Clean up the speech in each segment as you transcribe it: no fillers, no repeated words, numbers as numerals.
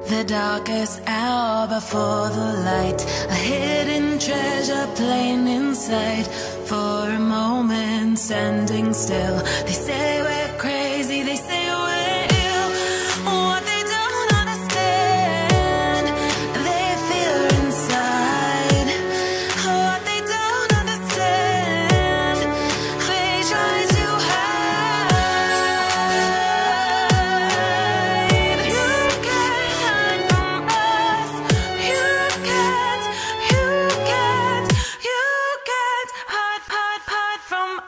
The darkest hour before the light, a hidden treasure plain in sight. For a moment standing still, they say we're crazy, they say we're ill. What they don't understand, they feel inside. What they don't understand, they try to hide. You can't hide from us. You can't hide from us.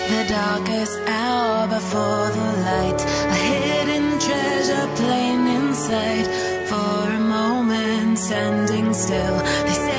The darkest hour before the light, a hidden treasure plain in sight. For a moment standing still, they say